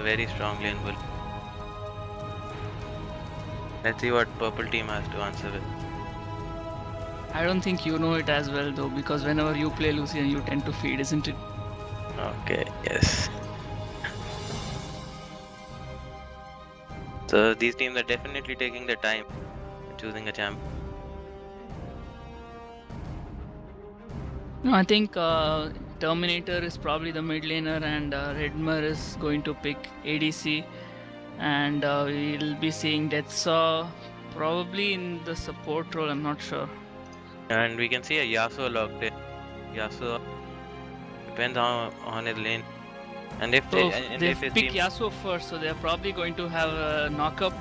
very strong lane bull. Let's see what purple team has to answer with. I don't think you know it as well though, because whenever you play Lucian, you tend to feed, isn't it? Okay, yes. So these teams are definitely taking their time choosing a champ. No, I think Terminator is probably the mid laner, and Redmer is going to pick ADC, and we'll be seeing Deathsaw probably in the support role. I'm not sure. And we can see a Yasuo locked in. Yasuo depends on his lane. And if So if they've his picked team, Yasuo first, so they're probably going to have a knock-up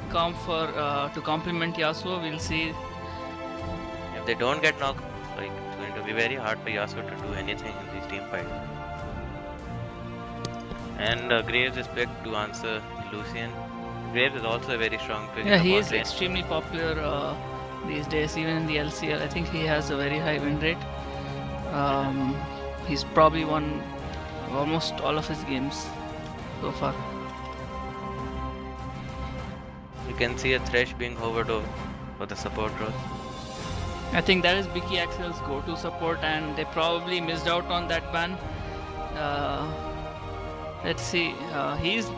comp for to complement Yasuo. We'll see. if they don't get knocked, like it's going to be very hard for Yasuo to do anything in these team fights. And Graves is picked to answer Lucian. Graves is also a very strong pick in Yeah, the he bot is lane. extremely popular these days, even in the LCL. I think he has a very high win rate. He's probably won almost all of his games so far. You can see a Thresh being hovered over for the support role. I think that is Vicky Axel's go-to support, and they probably missed out on that ban. Let's see. He's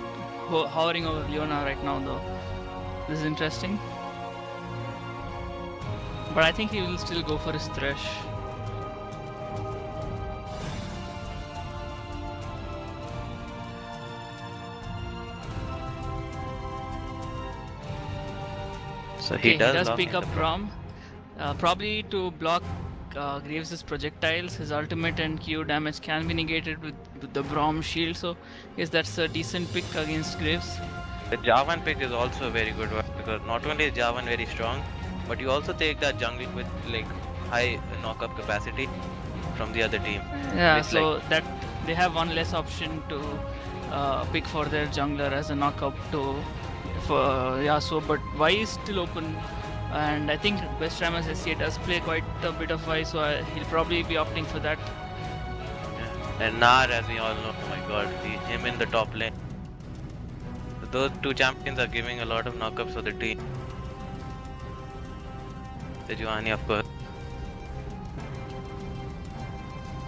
hovering over Leona right now, though. This is interesting. But I think he will still go for his Thresh. So Okay, he does lock pick in up the Grom. Probably to block Graves' projectiles. His ultimate and Q damage can be negated with the Braum shield, so yes, that's a decent pick against Graves. The Javan pick is also a very good one because not only is Javan very strong, but you also take that jungle with like high knock-up capacity from the other team. Yeah, Which so like that they have one less option to pick for their jungler as a knockup for Yasuo, but Vi is still open, and I think Best Ramas SCA does play quite a bit of Vi, so he'll probably be opting for that. and Nar, as we all know, oh my god, him in the top lane. So those two champions are giving a lot of knockups for the team. Sejuani, of course.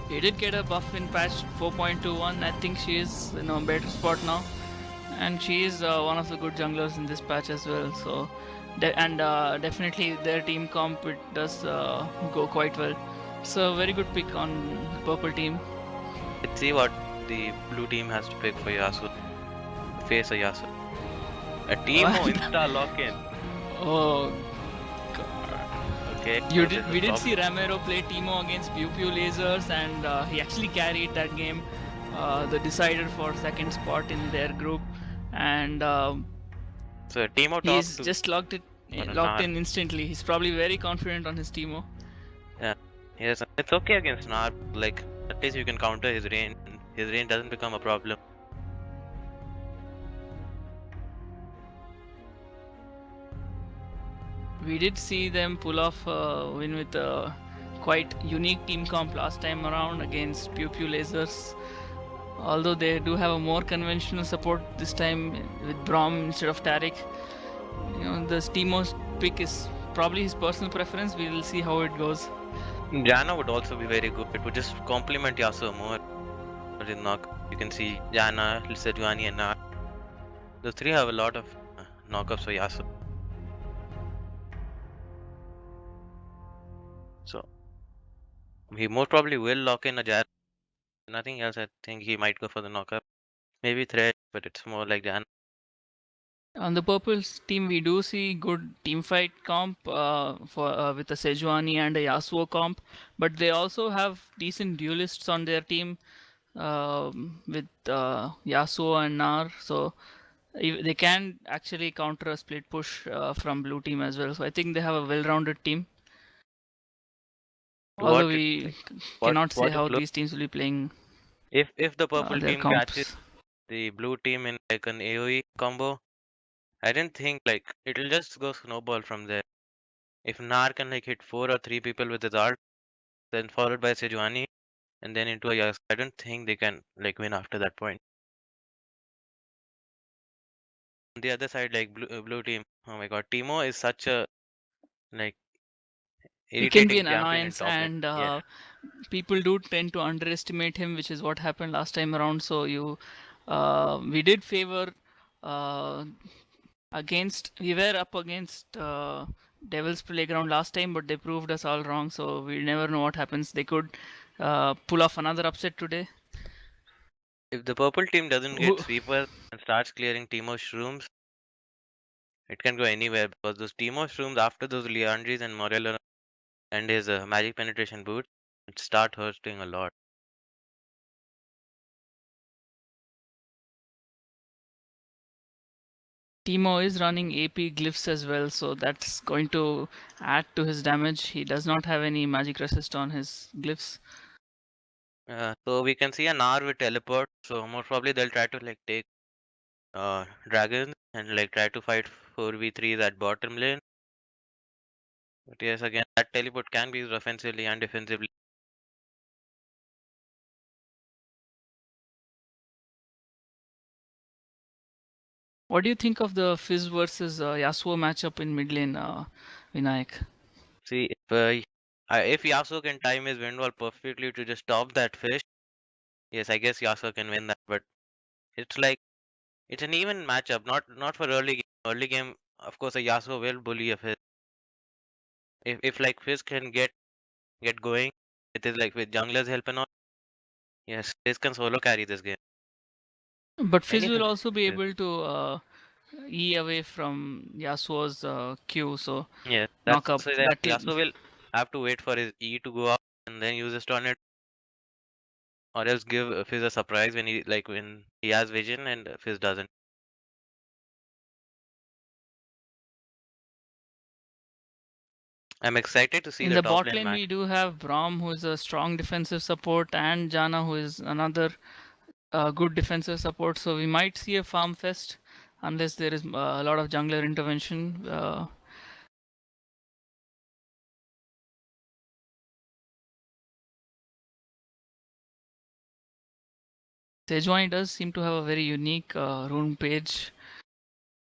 He did get a buff in patch 4.21. I think she is in a better spot now, and she is one of the good junglers in this patch as well. So, definitely their team comp it does go quite well. So very good pick on the purple team. Let's see what the blue team has to pick for Yasuo. Face a Yasuo. A Teemo insta lock-in. Oh, Okay. we did see Ramiro play Teemo against Pew Pew Lasers, and he actually carried that game, the decider for second spot in their group, and So Teemo he's talked to just locked Nar. in instantly. He's probably very confident on his Teemo. Yeah. Yes, it's okay against Nar. Like at least you can counter his range. His range doesn't become a problem. We did see them pull off a win with a quite unique team comp last time around against Pew Pew Lasers. Although they do have a more conventional support this time with Braum instead of Tarek. You know, the Teemo's pick is probably his personal preference. We will see how it goes. Jana would also be very good. It would just complement Yasuo more. But in knock, you can see Jana, Sejuani, and Nar. Those three have a lot of knockups for Yasuo. So he most probably will lock in a Jan. Nothing else. I think he might go for the knockup. Maybe Thread, but it's more like Jan. On the purple team, we do see good team fight comp for with a Sejuani and a Yasuo comp, but they also have decent duelists on their team with Yasuo and Nar, so they can actually counter a split push from blue team as well. So I think they have a well-rounded team. Although What it we like, cannot say what it how looks. these teams will be playing If the purple their team catches comps. the blue team in like an AoE combo, I didn't think like it'll just go snowball from there. If Nar can like hit 4 or 3 people with his ult, then followed by Sejuani, and then into a Yasuo, I don't think they can like win after that point. On the other side, like blue team, oh my god, Timo is such a like He can be irritating an champion in annoyance, top lane. and Yeah. people do tend to underestimate him, which is what happened last time around. So we did favor uh, we were up against Devil's Playground last time, but they proved us all wrong. So we never know what happens. They could pull off another upset today. If the purple team doesn't get Who- sweeper and starts clearing Timo shrooms, it can go anywhere because those Timo shrooms after those Leandris and Morello and his magic penetration boots, it start hurting a lot. Timo is running AP glyphs as well, so that's going to add to his damage. He does not have any magic resist on his glyphs. So we can see an R with teleport. So most probably they'll try to like take dragons and like try to fight 4v3s at bottom lane. But yes, again, that teleport can be used offensively and defensively. What do you think of the Fizz versus Yasuo matchup in mid lane, Vinayak? See, if Yasuo can time his wind wall perfectly to just stop that fish, yes, I guess Yasuo can win that. But it's like it's an even matchup, not for early game. Early game, of course, a Yasuo will bully a Fizz. If like Fizz can get going, it is like with jungler's help and all. Yes, Fizz can solo carry this game. But Fizz Any will Fizz. also be able to E away from Yasuo's Q, so Yes, knock that's up so that that. Yasuo will have to wait for his E to go up and then use his tornado, or else give Fizz a surprise when he has vision and Fizz doesn't. I'm excited to see In the the top bot lane lane, match. we do have Braum, who is a strong defensive support, and Jana, who is another good defensive support. So we might see a farm fest unless there is a lot of jungler intervention. Sejuani does seem to have a very unique rune page.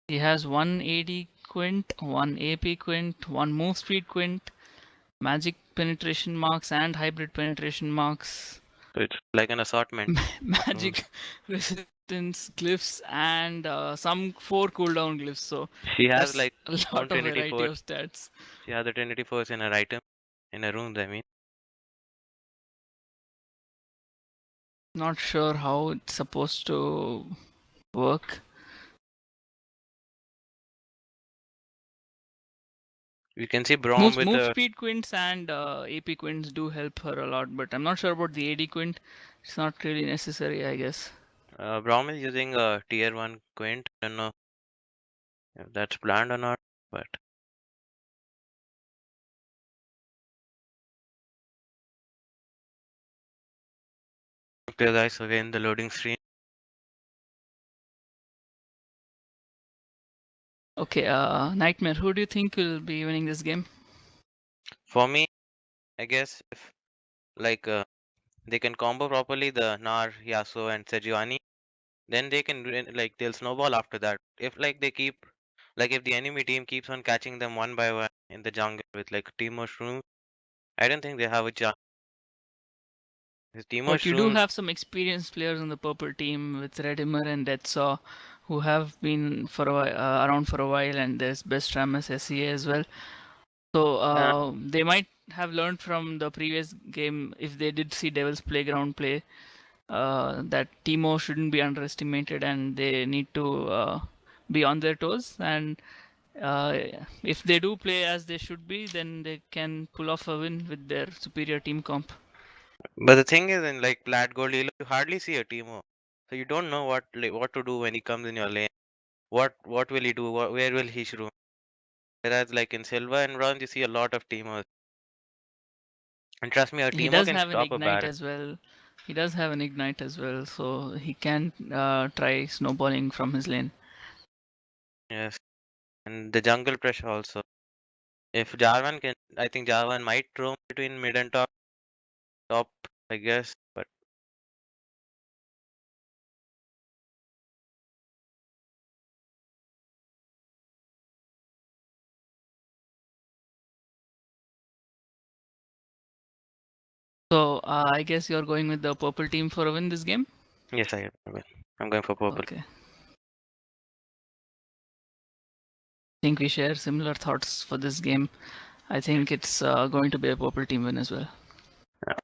He has one AD quint, one AP quint, one move speed quint, magic penetration marks, and hybrid penetration marks. So it's like an assortment. Mm. Magic resistance glyphs, and some 4 cooldown glyphs. So She has that's like a own lot of Trinity variety Force. of stats. She has the Trinity Force in her item, in her runes. I mean, Not sure how it's supposed to work. you can see Braum with Move the speed quints and AP quints do help her a lot, but I'm not sure about the AD quint. It's not really necessary, I guess. Braum is using a tier one Quint. I don't know if that's planned or not, but okay, guys. Again, the loading screen. Okay, Nightmare, who do you think will be winning this game? For me, I guess if like they can combo properly the Nar, Yasuo, and Sejuani, then they can like they'll snowball after that. If like they keep like if the enemy team keeps on catching them one by one in the jungle with like Teemo Shrooms, I don't think they have a chance. His Teemo But you do Shrooms, have some experienced players on the purple team with Redimer and Deadsaw, who have been for a while, around for a while, and there's Best Ram as SEA as well. So uh, they might have learned from the previous game if they did see Devil's Playground play that Timo shouldn't be underestimated and they need to be on their toes. And uh, if they do play as they should be, then they can pull off a win with their superior team comp. but the thing is in like Plat Gold Elo, you hardly see a Teemo, so you don't know what to do when he comes in your lane. What will he do? Where will he shroom? Whereas like in Silver and Bronze, you see a lot of Teemos. And trust me, a He Teemo does can have an stop a ignite Baron. as well. He does have an ignite as well, so he can try snowballing from his lane. Yes, and the jungle pressure also. If Jarvan can, I think Jarvan might roam between mid and top, I guess. But So I guess you're going with the purple team for a win this game? Yes, I am. I'm going for purple. Okay. I think we share similar thoughts for this game. I think it's going to be a purple team win as well. Yeah.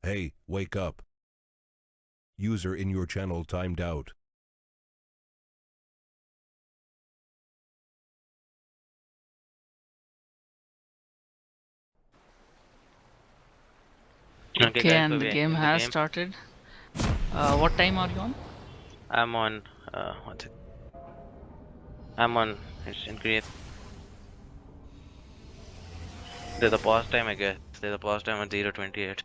Hey, wake up. User in your channel timed out. Okay, guys, and so the we're game in the has game. started. What time are you on? I'm on. What's it? I'm on. It's in create. There's a pause time, I guess. There's a pause time at 0:28.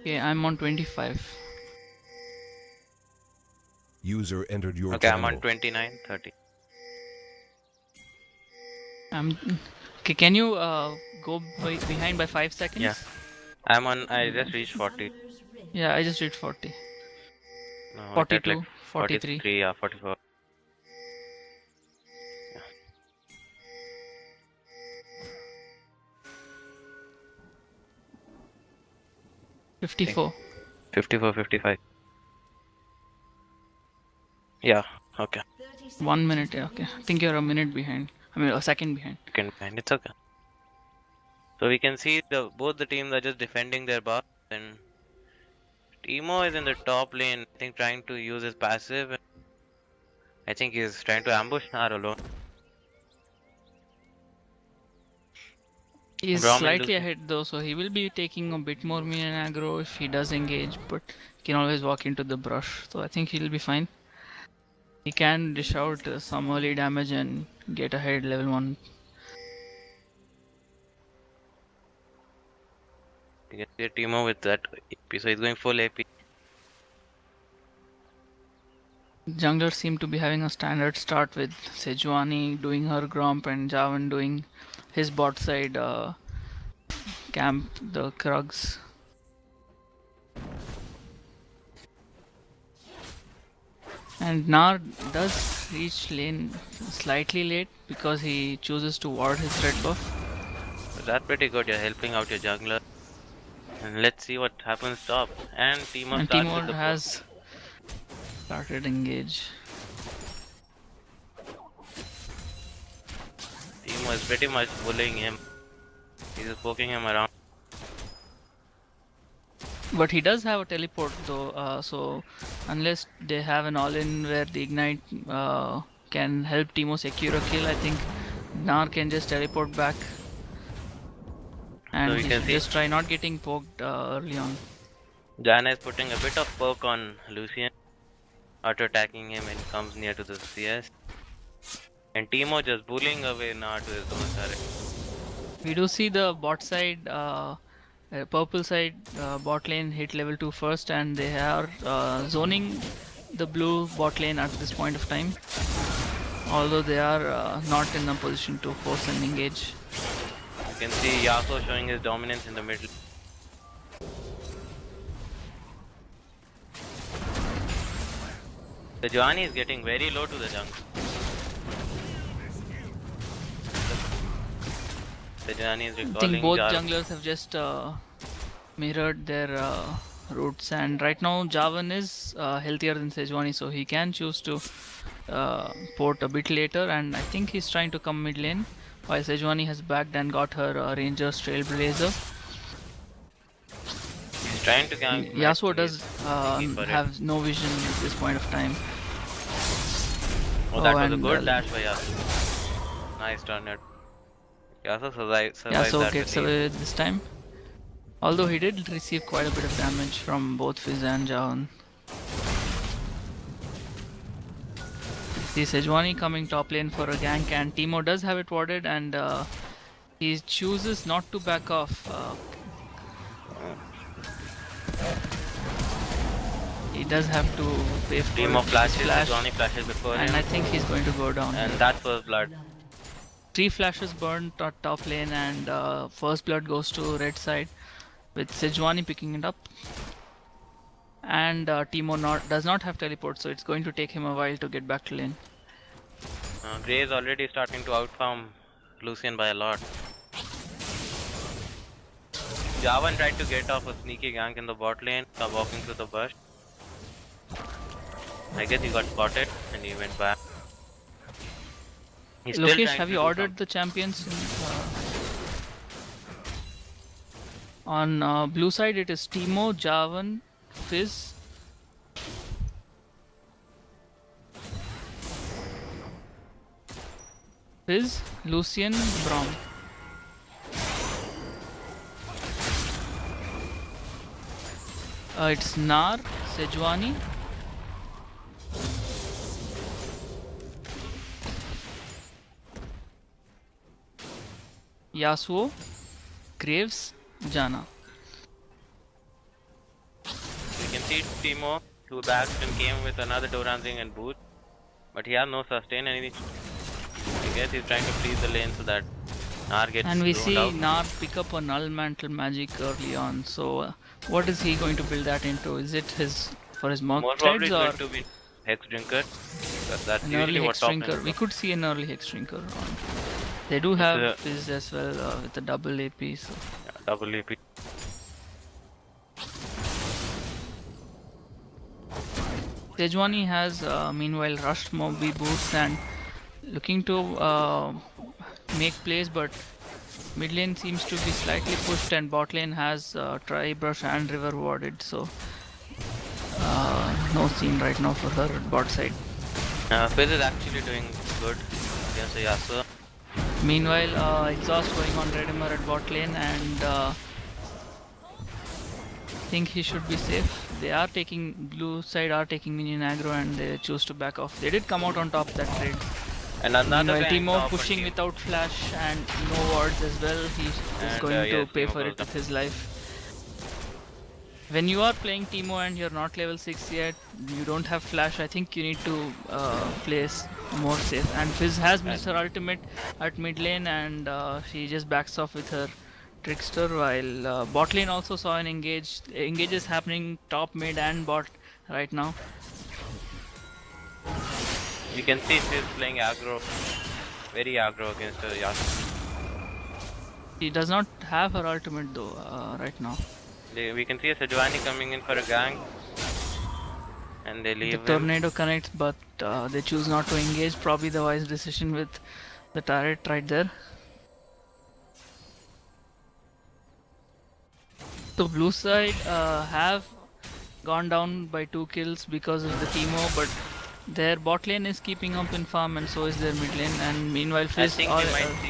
Okay, I'm on 25. User entered your Okay, channel. I'm on 29:30. Okay, can you go behind by 5 seconds? Yeah. I'm on. I just reached 40. Yeah, I just did 40. No, it's at like 42, 43. 43. Yeah, 44. Yeah. 54. 54, 55. Yeah. Okay. 1 minute, yeah, okay. I think you're a minute behind. I mean, a second behind. Second behind. It's okay. So we can see both the teams are just defending their bar, and Timo is in the top lane. I think trying to use his passive. I think he's trying to ambush Nar alone. He's Braum and slightly Lucian. ahead though, so he will be taking a bit more minion aggro if he does engage, but he can always walk into the brush, so I think he'll be fine. He can dish out some early damage and get ahead level 1. You can see Timo with that AP, so he's going full AP. Junglers seem to be having a standard start with Sejuani doing her Gromp and Javan doing his bot side camp, the Krugs. And Nar does reach lane slightly late because he chooses to ward his red buff. So that's pretty good. You're helping out your jungler. And let's see what happens top. And Timo And starts with Timur the has started engage. Timo is pretty much bullying him. He's just poking him around. But he does have a teleport though, so unless they have an all-in where the ignite can help Timo secure a kill, I think Nar can just teleport back. And So we he can should see just try not getting poked early on. Jana is putting a bit of poke on Lucian, auto attacking him when he comes near to the CS. And Timo just bullying away Nar to his own turret. We do see the bot side, purple side bot lane hit level 2 first, and they are zoning the blue bot lane at this point of time. Although they are not in a position to force and engage. You can see Yasuo showing his dominance in the middle. The Johnny is getting very low to the jungle. The Johnny is I think recalling both Jarvan. junglers have just mirrored their roots, and right now Javan is healthier than Sejuani, so he can choose to port a bit later, and I think he's trying to come mid lane while Sejuani has backed and got her Ranger's Trailblazer. He's trying to gang. Yasuo does for it. have no vision at this point of time. Oh, that was a and, good dash by Yasuo. Nice turn it. Yasuo survived Yasuo that gets with ease. away this time. Although he did receive quite a bit of damage from both Fizz and Javan. See Sejuani coming top lane for a gank, and Timo does have it warded, and he chooses not to back off. He does have to pay for Timo his flashes, flash, Johnny flashes before and him. I think he's going to go down. And that was blood. 3 flashes burned top lane, and first blood goes to red side with Sejuani picking it up. And Teemo does not have teleport, so it's going to take him a while to get back to lane. Grey is already starting to outfarm Lucian by a lot. Javan tried to get off a sneaky gank in the bot lane, walking through the bush. I guess he got spotted and he went back. He's still Lokesh, trying have to you do ordered the champions? On blue side, it is Teemo, Javan, Fizz. Fizz, Lucian, Braum. It's Nar, Sejuani, Yasuo, Graves, Janna. You can see Teemo, 2 backs and came with another Doran ring and boot. But he has no sustain and I guess he's trying to freeze the lane so that Nar gets And we zoned see out. Nar pick up a null mantle magic early on. So what is he going to build that into? Is it for his Most Merc probably threads it's or going to be Hex Drinker. Because that's an usually early what Hex top Drinker? lanes We do. could see an early Hex Drinker on. They do have Fizz as well with a double AP. So Yeah, double AP. Sejuani has meanwhile rushed Moby boots and looking to make plays, but mid lane seems to be slightly pushed and bot lane has Tri Brush and River warded, so no scene right now for her bot side. Fizz is actually doing good against the Yasuo. Meanwhile, exhaust going on Redimmer at bot lane, and think he should be safe. They are taking, blue side are taking minion aggro and they choose to back off. They did come out on top that trade. And another Meanwhile, guy Teemo pushing without flash and no wards as well. He is going to pay for it with his life. When you are playing Teemo and you're not level 6 yet, you don't have flash, I think you need to play more safe. And Fizz has missed her ultimate at mid lane and she just backs off with her Trickster, while bot lane also saw an engage. Engages happening top, mid and bot right now. You can see Fizz playing aggro, very aggro against the Yasuo. She does not have her ultimate though right now. We can see a Sejuani coming in for a gank. And they leave The him. tornado connects, but they choose not to engage. Probably the wise decision with the turret right there. So blue side have gone down by 2 kills because of the Teemo, but their bot lane is keeping up in farm and so is their mid lane. And meanwhile, Fizz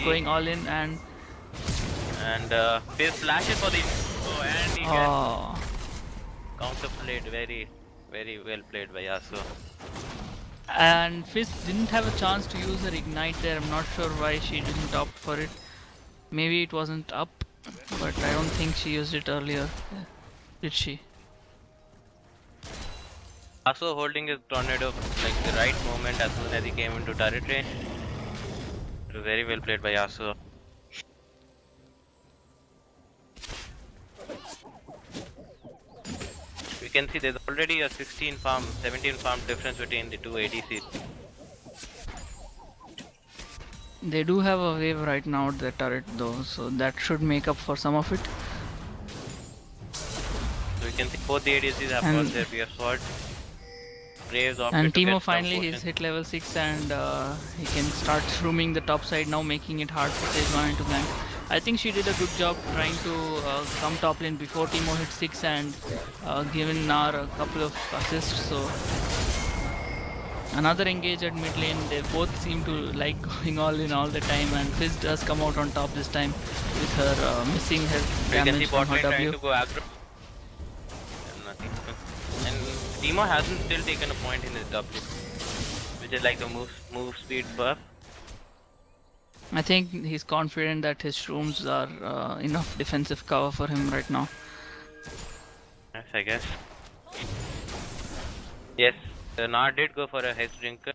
going all in and Fizz flashes for the and he gets counter played, very well played by Yasuo. And Fizz didn't have a chance to use her ignite there. I'm not sure why she didn't opt for it. Maybe it wasn't up, but I don't think she used it earlier. Did she? Yasuo holding his tornado like the right moment as soon as he came into turret range. It was very well played by Yasuo. We can see there's already a 17 farm difference between the two ADCs. They do have a wave right now at the turret though, so that should make up for some of it. So we can see both the ADCs have got their BF sword. And Teemo finally is hit level 6 and he can start shrooming the top side now, making it hard for Sejuani to gank. I think she did a good job trying to come top lane before Teemo hit 6 and given Nar a couple of assists. So another engage at mid lane. They both seem to like going all in all the time, and Fizz does come out on top this time with her missing health damage from her W. To go aggro. And Teemo hasn't still taken a point in his W, which is like a move speed buff. I think he's confident that his shrooms are enough defensive cover for him right now. Yes, I guess. Yes, the Nar did go for a Hex Drinker.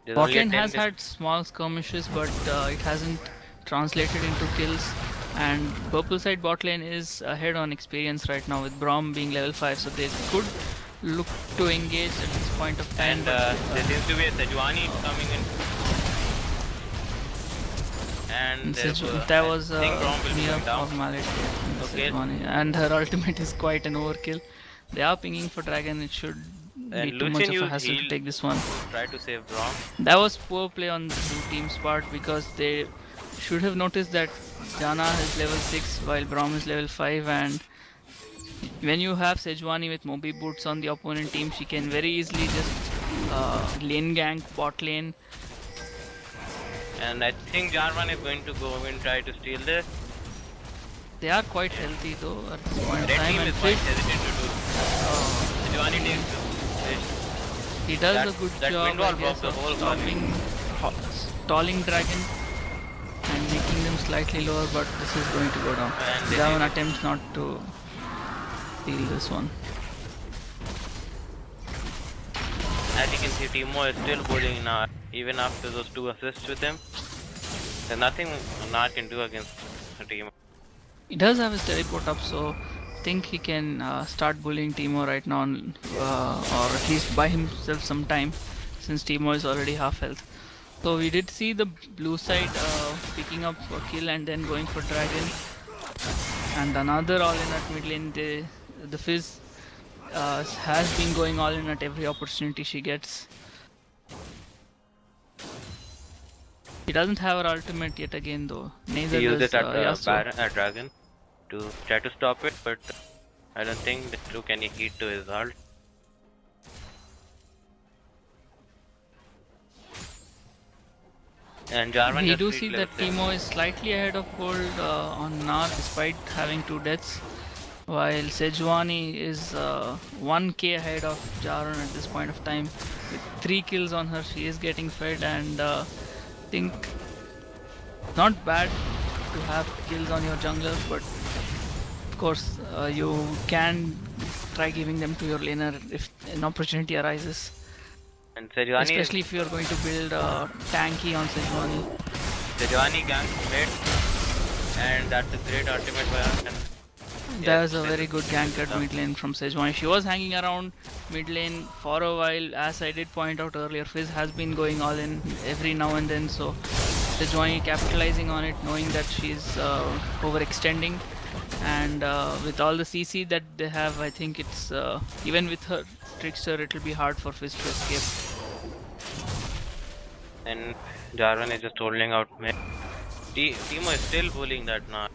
There's Bot only a lane 10 has had small skirmishes, but it hasn't translated into kills. And purple side bot lane is ahead on experience right now with Braum being level 5, so they could look to engage at this point of time. And but, there seems to be a Sejuani coming in. And that was I think Braum will be near going down. formality. Okay. And her ultimate is quite an overkill. They are pinging for dragon. It should And be too much Lucian of a used hassle to heal take this one. to try to save Braum. That was poor play on the blue team's part, because they should have noticed that Jana is level 6 while Braum is level 5, and when you have Sejuani with Mobi boots on the opponent team, she can very easily just lane gank bot lane. And I think Jarvan is going to go and try to steal this. They are quite healthy though at this point of Red time, team and is quite Fizz, hesitant to do. Sejuani takes this. he does a good that job, windwall I guess, broke the of whole stalling dragon and making them slightly lower, but this is going to go down. And they Javan did it. attempts not to steal this one. As you can see, Timo is still bullying Nar, even after those 2 assists with him. There's nothing Nar can do against Timo. He does have his teleport up, so I think he can start bullying Timo right now, or at least buy himself some time, since Timo is already half health. So we did see the blue side picking up a kill and then going for dragon, and another all in at mid lane. The Fizz has been going all in at every opportunity she gets. He doesn't have her ultimate yet again though. Neither He used does it at Yasuo. Dragon to try to stop it, but I don't think that took any heat to his ult. And Jarvan We just do reached see level that 10. Timo is slightly ahead of gold on Nar despite having 2 deaths, while Sejuani is 1k ahead of Jaron at this point of time. With 3 kills on her, she is getting fed, and I think not bad to have kills on your jungler, but of course you can try giving them to your laner if an opportunity arises. And Sejuani Especially if you're going to build tanky on Sejuani. ganks mid, and that's a great ultimate by us. And That was a very good gank at mid lane from Sejuani. She was hanging around mid lane for a while. As I did point out earlier, Fizz has been going all in every now and then, so Sejuani capitalizing on it, knowing that she's overextending, and with all the CC that they have, I think it's even with her Trickster, it will be hard for Fizz to escape. And Jarvan is just holding out mid. Timo is still bullying that Nar.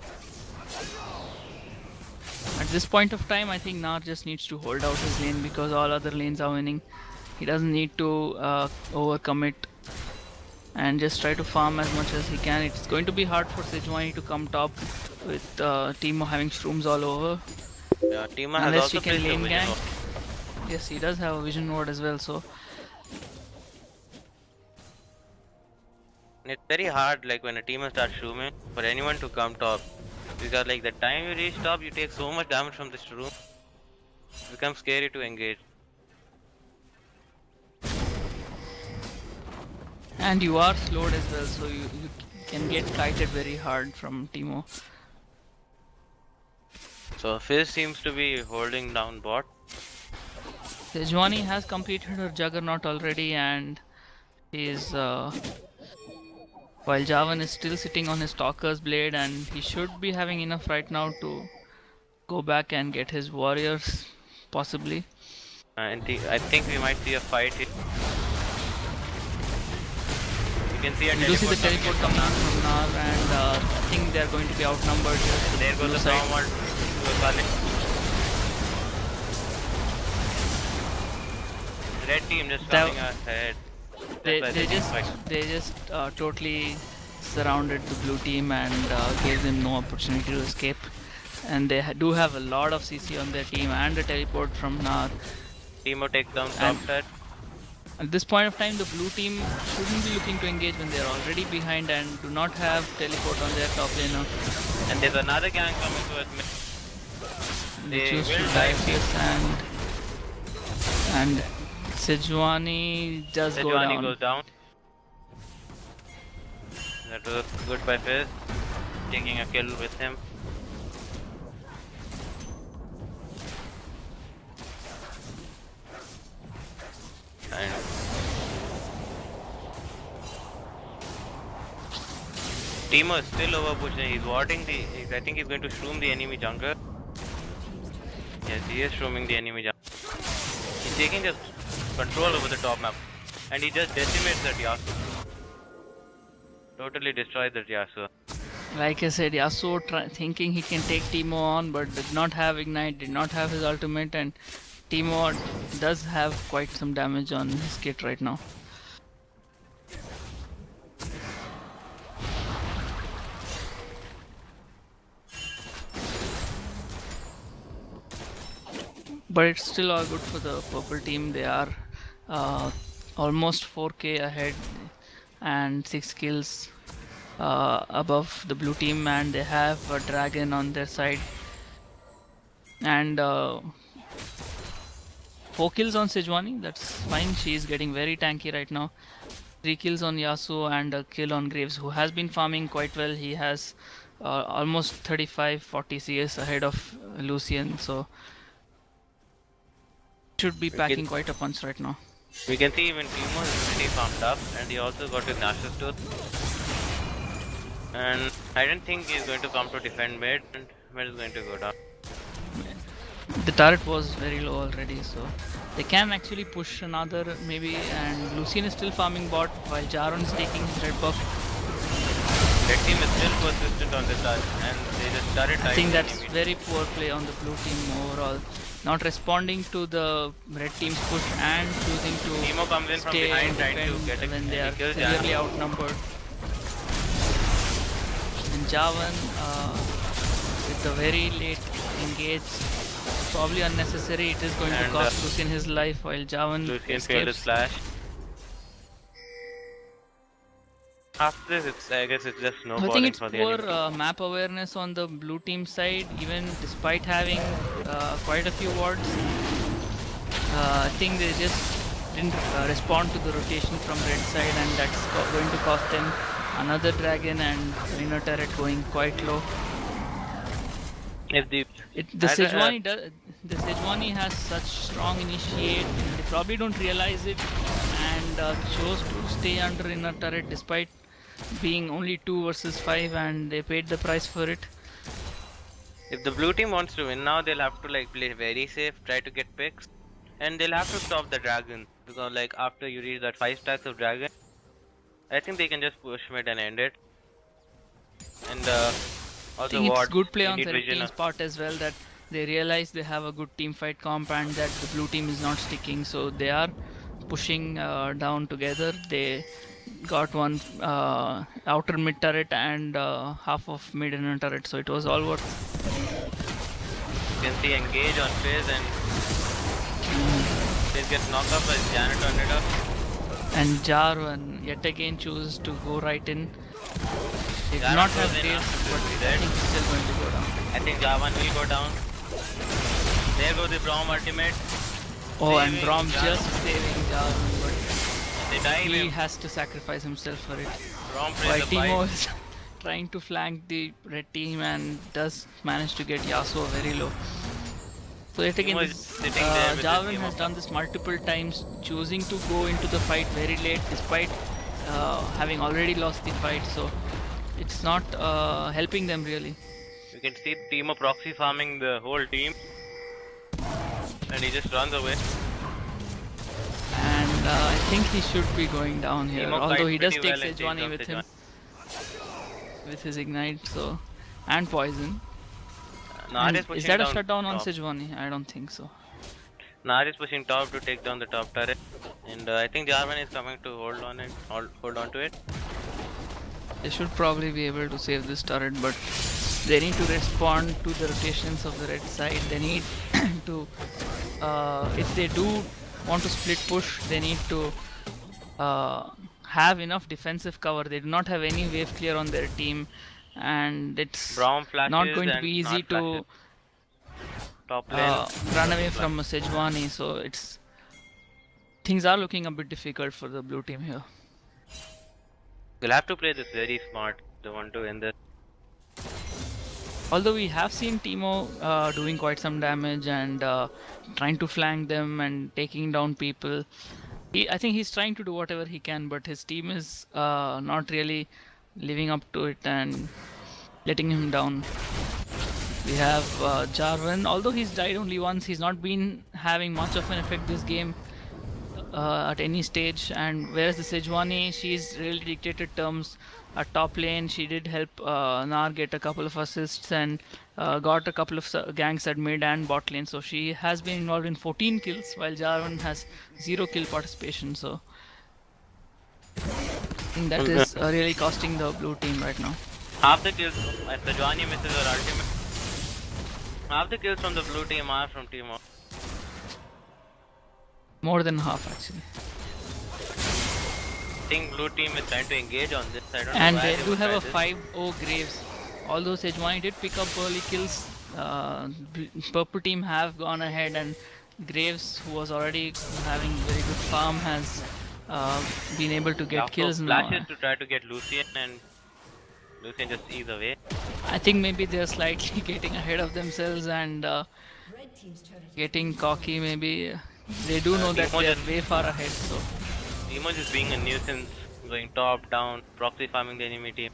At this point of time, I think Nar just needs to hold out his lane because all other lanes are winning. He doesn't need to overcommit and just try to farm as much as he can. It's going to be hard for Sejuani to come top with Timo having shrooms all over. Yeah, Timo has Unless also she can placed a lane vision gank. ward. Yes, he does have a vision ward as well, so It's very hard, like when a team starts shrooming, for anyone to come top. Because like the time you reach top, you take so much damage from this shroom. It becomes scary to engage. and you are slowed as well, so you can get kited very hard from Timo. So Fizz seems to be holding down bot. Sejuani has completed her Juggernaut already, and is while Javan is still sitting on his Stalker's Blade, and he should be having enough right now to go back and get his warriors, possibly. And I think we might see a fight here. You can see a You do see the teleport coming from in from Nar, and I think they're going to be outnumbered here. There goes the side. downward to Kale. Red team just That- coming ahead. They, That's why they didn't fight. just totally surrounded the blue team and gave them no opportunity to escape. And they do have a lot of CC on their team and a teleport from Nar. Timo takes down top And- side. At this point of time, the blue team shouldn't be looking to engage when they are already behind and do not have teleport on their top laner. And there's another gang coming towards me. They They choose to will dive dive this, and Sejuani does go Sejuani down. goes down. That was good by Fizz, taking a kill with him. And Timo is still over pushing. He's warding the. I think he's going to shroom the enemy jungler. Yes, he is shrooming the enemy jungler. He's taking just control over the top map, and he just decimates that Yasuo. Totally destroys that Yasuo. Like I said, Yasuo thinking he can take Timo on, but did not have Ignite, did not have his ultimate, and Timo does have quite some damage on his kit right now. But it's still all good for the purple team. They are almost 4k ahead and 6 kills above the blue team, and they have a dragon on their side. And 4 kills on Sejuani, that's fine. She's getting very tanky right now. 3 kills on Yasuo and a kill on Graves, who has been farming quite well. He has almost 35-40 CS ahead of Lucian, so should be packing quite a punch right now. We can see even Timo is pretty farmed up, and he also got his Nexsus tooth. And I don't think he's going to come to defend mid, and mid is going to go down. The turret was very low already, so they can actually push another maybe, and Lucian is still farming bot while Jaron is taking his red buff. Red team is still persistent on this touch, and they just started. I think that's very poor play on the blue team overall. Not responding to the red team's push and choosing to Timo comes in from stay behind and trying to defend get a when they are kill. severely outnumbered. And Javan with the very late engage, probably unnecessary. It is going to cost Lucian his life while Javan Lucian failed his flash. After this, I guess it's just snowballing. I think it's for poor the enemy. map awareness on the blue team side, even despite having quite a few wards. I think they just didn't respond to the rotation from red side, and that's going to cost them another dragon and inner turret going quite low. If the Sejuani has such strong initiate, they probably don't realize it, and chose to stay under inner turret despite being only 2 versus 5, and they paid the price for it. If the blue team wants to win now, they'll have to like play very safe, try to get picks, and they'll have to stop the dragon, because like after you reach that 5 stacks of dragon, I think they can just push mid and end it. And I think it's good play on the red team's part as well, that they realize they have a good team fight comp and that the blue team is not sticking, so they are pushing down together. They got one outer mid turret and half of mid inner turret, so it was all worth. You can see engage on Fizz, and Fizz gets knocked off by Janet on it up. And Jarvan yet again chooses to go right in. They do not have tails, but I think he's still going to go down. I think Javan will go down. There goes the Braum ultimate. Oh, and Braum just saving Jarvan, but they die he him. has to sacrifice himself for it. Braum While plays the Timo fight. is trying to flank the red team and does manage to get Yasuo very low. So yet again, Jarvan has done this multiple times, choosing to go into the fight very late despite having already lost the fight. So it's not helping them really. You can see Timo proxy farming the whole team, and he just runs away. And I think he should be going down here, Timo although he does take well Sejuani with him with his ignite, so and poison. Is that a shutdown on Sejuani? I don't think so. Nar is pushing top to take down the top turret, and I think Jarvan is coming to hold on to it. They should probably be able to save this turret, but they need to respond to the rotations of the red side. They need to, if they do want to split push, they need to have enough defensive cover. They do not have any wave clear on their team, and it's not going to be easy to run away from a Sejuani. So things are looking a bit difficult for the blue team here. We'll have to play this very smart. The one to win this. Although we have seen Timo doing quite some damage and trying to flank them and taking down people. I think he's trying to do whatever he can, but his team is not really living up to it and letting him down. We have Jarvan. Although he's died only once, he's not been having much of an effect this game at any stage. And whereas the Sejuani, she's really dictated terms at top lane. She did help Nar get a couple of assists and got a couple of ganks at mid and bot lane. So she has been involved in 14 kills, while Jarvan has 0 kill participation. So I think that is really costing the blue team right now. Half the kills, if the Johnny misses her ultimate, half the kills from the blue team are from Team O. More than half actually. I think blue team is trying to engage on this. I don't And know why they do have a this. 5-0 Graves. Although Sejuani did pick up early kills, purple team have gone ahead, and Graves, who was already having very good farm, has been able to get kills now. Flashes to try to get Lucian, and Lucian just ease away. I think maybe they're slightly getting ahead of themselves and getting cocky. Maybe they do know that they're way far ahead. So Teemo just being a nuisance, going top down, proxy farming the enemy team.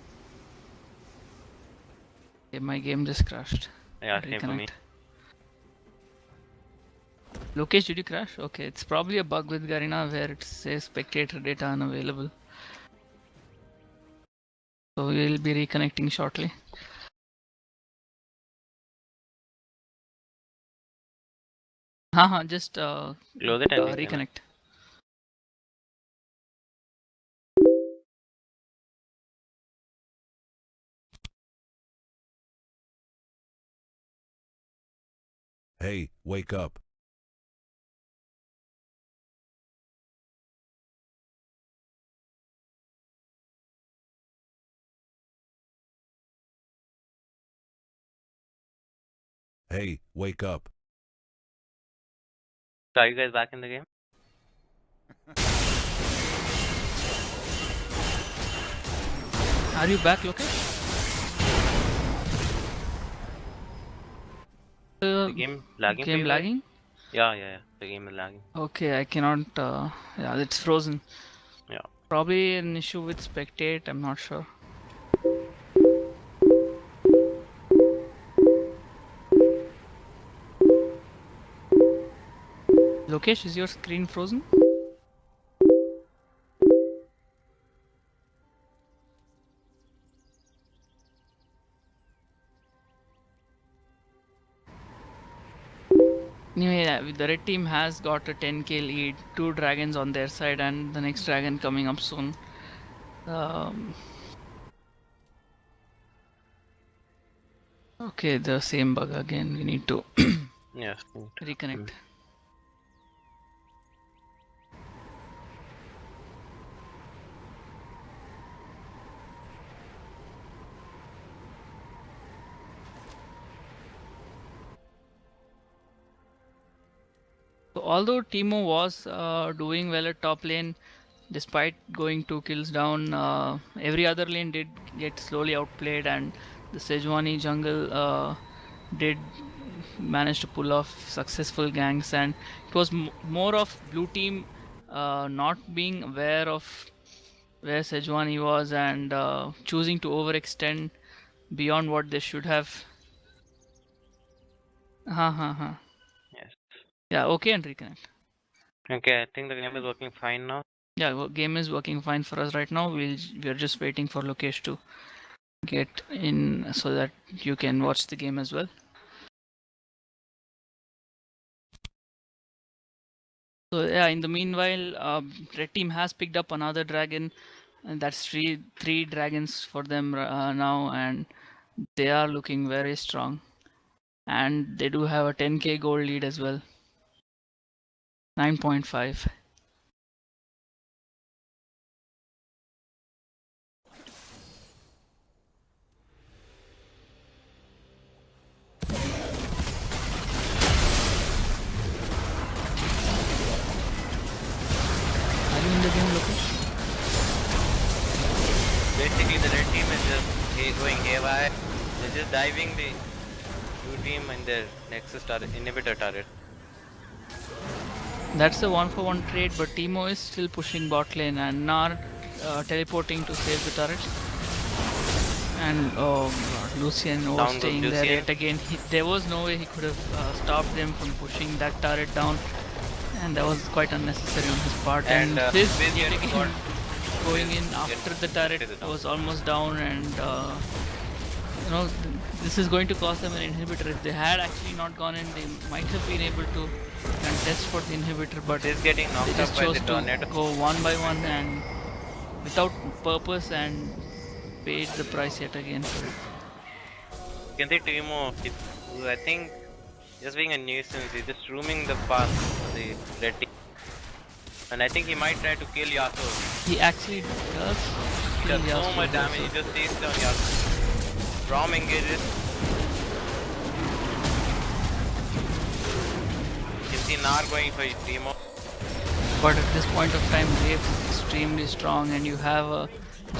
okay, my game just crashed. Yeah, same for me. Lokesh, did you crash? Okay, it's probably a bug with Garena where it says spectator data unavailable. So we'll be reconnecting shortly. Just Close it and reconnect. Hey, wake up. Hey, wake up. So are you guys back in the game? Are you back, Lokesh? The game lagging? Game lagging? Yeah. The game is lagging. Okay, I cannot. Yeah, it's frozen. Yeah. Probably an issue with spectate. I'm not sure. Lokesh, is your screen frozen? Anyway, the red team has got a 10k lead, 2 dragons on their side, and the next dragon coming up soon. Okay, the same bug again. We need to Yes. reconnect. So although Timo was doing well at top lane, despite going 2 kills down, every other lane did get slowly outplayed, and the Sejuani jungle did manage to pull off successful ganks, and it was more of blue team not being aware of where Sejuani was and choosing to overextend beyond what they should have. Yes. Yeah, okay, and reconnect. Okay, I think the game is working fine now. Yeah, game is working fine for us right now. We're just waiting for Lokesh to get in so that you can watch the game as well. So yeah, in the meanwhile, red team has picked up another dragon, and that's three dragons for them now, and they are looking very strong. And they do have a 10k gold lead as well. 9.5. Are you in the game, Lokesh? see the red team is just going haywire. They're just diving the blue team in their Nexus turret, inhibitor turret. That's a 1-for-1 trade, but Teemo is still pushing bot lane and Nar teleporting to save the turret. And oh god, Lucian Down was goes staying there Lucian. yet again. There was no way he could have stopped them from pushing that turret down, and that was quite unnecessary on his part. And Fizz Fizz yet yet again got going in after the turret was almost down, and you know, this is going to cost them an inhibitor. If they had actually not gone in, they might have been able to contest for the inhibitor, but Fizz getting they knocked up just by chose the to tornado. go one by one and without purpose and paid the price yet again for it. You can see Teemo, who I think just being a nuisance, he's just roaming the path for the red team. And I think he might try to kill Yasuo. He actually does He kill does so Yasuo much damage, he just takes down Yasuo. Rom engages. You can see Nar going for Teemo. but at this point of time Graves is extremely strong, and you have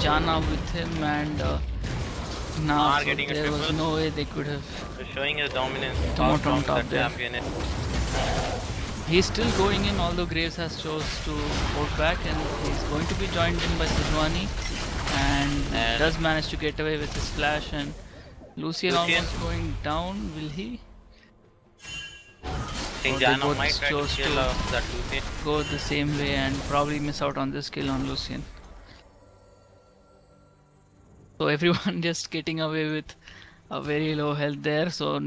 Janna with him, and Nar so getting a there was triple. no way they could have. Just showing his dominance. Teemo How on strong top that there. champion is. He's still going in, although Graves has chose to hold back, and he's going to be joined in by Sejuani, and does manage to get away with his flash, and Lucian almost going down. Will he? I think They Janna both might try to chose kill to that Lucian. go the same way and probably miss out on this kill on Lucian. So everyone just getting away with a very low health there, so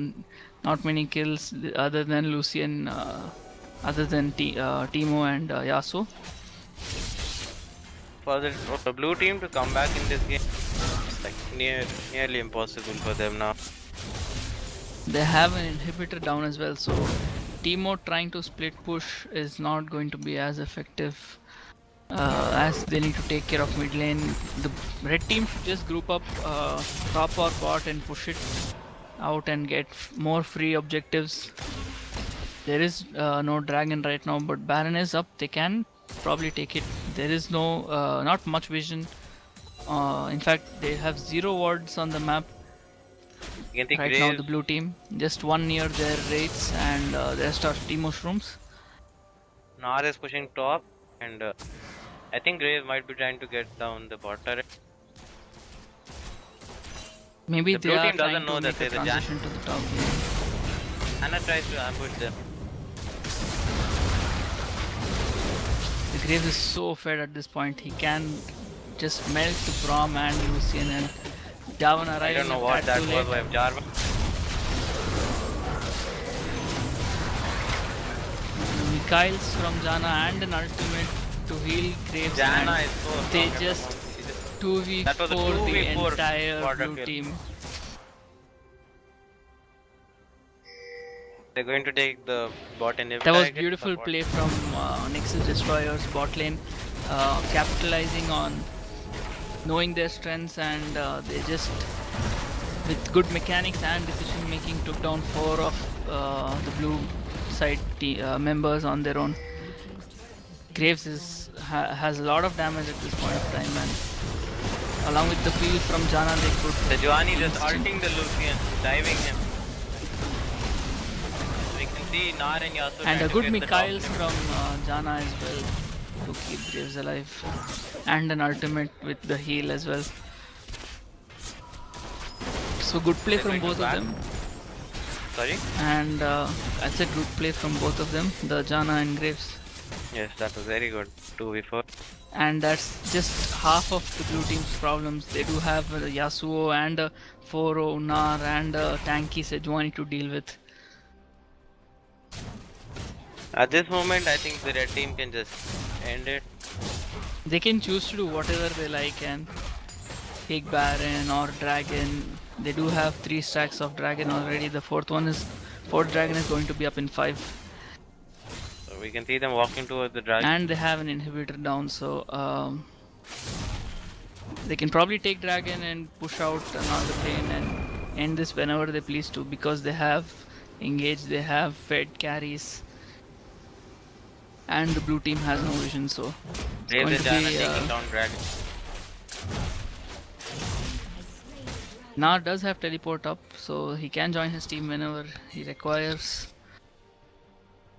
not many kills other than Lucian, other than Teemo and Yasuo. For the blue team to come back in this game, it's like nearly impossible for them now. They have an inhibitor down as well, so Teemo trying to split push is not going to be as effective, as they need to take care of mid lane. The red team should just group up top or bot and push it out and get more free objectives. There is no dragon right now, but Baron is up. They can probably take it. There is no not much vision. In fact, they have 0 wards on the map You can think right now. Graves, The blue team, just one near their raids, and the rest are Teemo shrooms. Nar is pushing top, and I think Graves might be trying to get down the bot turret. Maybe The they blue are team doesn't trying know to that make a there's a Jan. transition to the top. Anna tries to ambush them. The Graves is so fed at this point. He can just melt the Braum and Lucian, and Jarvan I arriving don't know a what tad that too was late. by Jarvan. Mikhails from Janna and an ultimate to heal Graves, Janna and is so they strong. just That 2v4 was a the 2v4 entire quarter blue kill. team. They're going to take the bot inhibitor. That was I guess, beautiful or what? play from Nexus Destroyers bot lane, capitalizing on knowing their strengths, and they just, with good mechanics and decision making, took down 4 of the blue side members on their own. Graves has a lot of damage at this point of time, and along with the peel from Janna, they could. Sejuani just instant- ulting the Lucian, diving him. We can see Nar and Yasuo And trying a to good get the Mikhails top from Janna as well to keep Graves alive, and an ultimate with the heal as well. So good play They're from going to both of back. them, Sorry? and I said good play from both of them, the Janna and Graves. Yes, that was very good. 2v4. And that's just half of the blue team's problems. They do have Yasuo and 4-0 Nar and tanky Sejuani to deal with. At this moment, I think the red team can just end it. They can choose to do whatever they like and take Baron or Dragon. They do have 3 stacks of Dragon already. The fourth Dragon is going to be up in 5. So we can see them walking towards the dragon. And they have an inhibitor down, so they can probably take Dragon and push out another lane and end this whenever they please to, because they have engaged, they have fed carries, and the blue team has no vision, so it's Raise going the to Janna be taking down dragon. Nar does have teleport up, so he can join his team whenever he requires.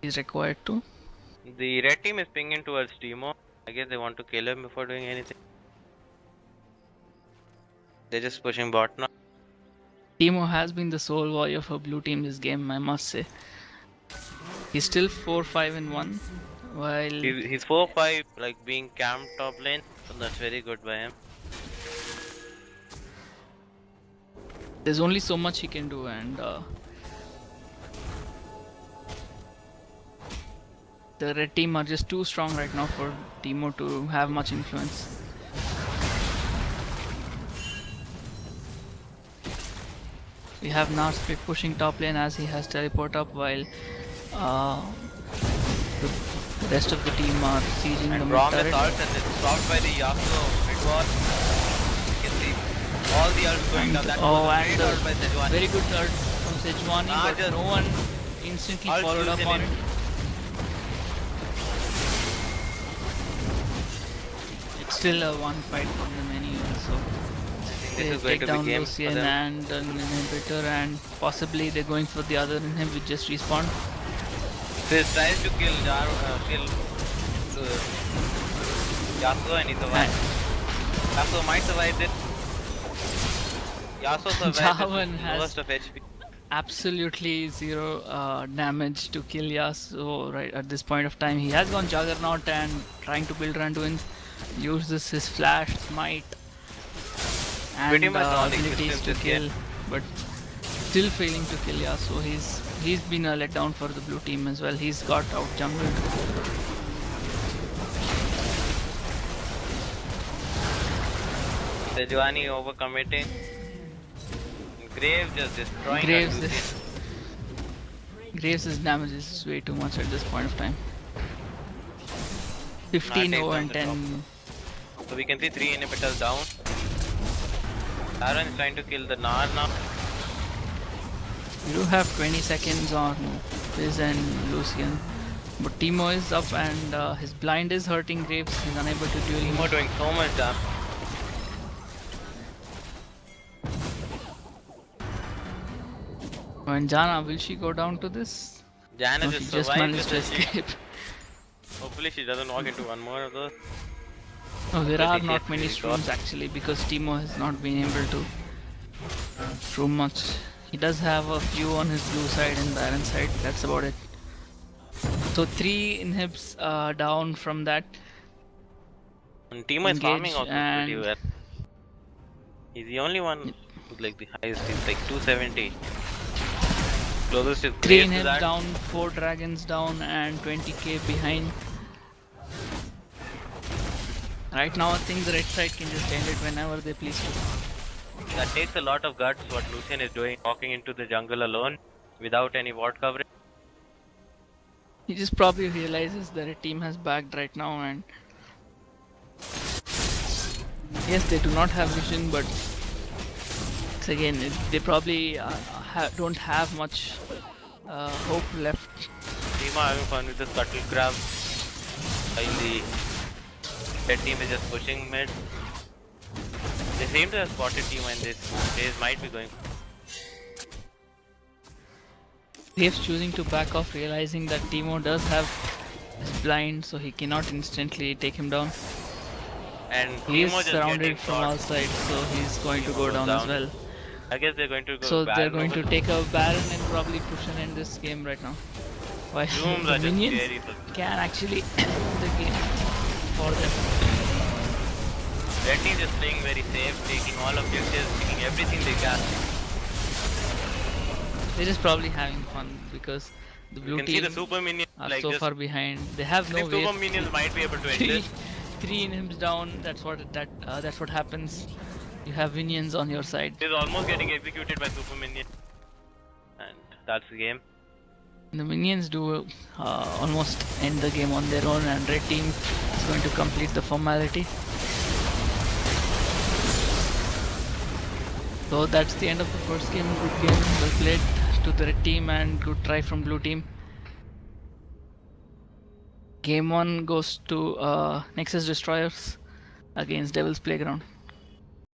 He's required to. The red team is pinging towards Timo. I guess they want to kill him before doing anything. They're just pushing bot now. Timo has been the sole warrior for blue team this game, I must say. He's still 4-5-1, while He's 4-5, like being camped top lane. So that's very good by him. there's only so much he can do, and the red team are just too strong right now for Timo to have much influence. We have Nar split pushing top lane as he has teleport up, while the rest of the team are sieging the And mid Braum is turret. ult and it's stopped by the Yasuo mid wall. You can see all the ults going down. That was a great ult by Sejuani. Very good ult from Sejuani, but just no one instantly ult followed up using on it. it. It's still a one fight from the many, so This they is going take to down be game for Lucian them. and an inhibitor, and possibly they're going for the other inhib which just respawned. This tries to kill Yasuo and he survived. Yasuo might survive this. Yasuo survived Javan this has lowest of HP. absolutely zero damage to kill Yasuo right at this point of time. He has gone Juggernaut and trying to build Randuin's, uses his flash, smite, Pretty and much abilities non-existent to this kill, game. but still failing to kill Yasuo. He's been a letdown for the blue team as well. He's got out jungled. Sejuani overcommitting. Graves just destroying Graves Lucian. is Graves' damage is way too much at this point of time. 15 takes 0 down and the 10. So we can see 3 inhibitors down. Aaron is trying to kill the Nar now. You do have 20 seconds on Fizz and Lucian, but Timo is up and his blind is hurting Graves. He's unable to duel him. Timo doing so much damage. And Jana, will she go down to this? Jana No, just she just survived managed to with the escape. Hopefully she doesn't walk into one more of those. No, there But are he not gets many really streams actually, because Timo has not been able to stream much. He does have a few on his blue side and Baron side, that's about it. So 3 inhibs down from that. And Timo is farming Engage also pretty and- well. He's the only one with like the highest, he's like 270. Closest is 3 Graves to inhibs that. down, 4 dragons down, and 20k behind. Right now I think the red side can just end it whenever they please to. That takes a lot of guts what Lucian is doing, walking into the jungle alone without any ward coverage. He just probably realizes that a team has backed right now, and yes, they do not have vision, but it's again, they probably don't have much hope left. Timo having fun with the scuttle crab. While the red team is just pushing mid. They seem to have spotted Timo and this phase might be going. Graves choosing to back off, realizing that Timo does have his blind, so he cannot instantly take him down. And He is Timo just surrounded getting from shot. all sides, so he's going to Timo go goes down as down. well. I guess they're going to go So they're Baron going to over. take a Baron and probably push and end this game right now. Why Zooms the are just minions scary. But can actually end the game for them. red team just playing very safe, taking all objectives, taking everything they can. They're just probably having fun because the You blue can see team the super minions are like so just far behind. They have I no think super way. minions might be able to end Three, this. 3 inhibs down. That's what happens. You have minions on your side. He's almost getting executed by super minion. And that's the game. The minions do almost end the game on their own, and red team is going to complete the formality. So that's the end of the first game. Good game, well played to the red team, and good try from blue team. Game 1 goes to Nexus Destroyers against Devil's Playground.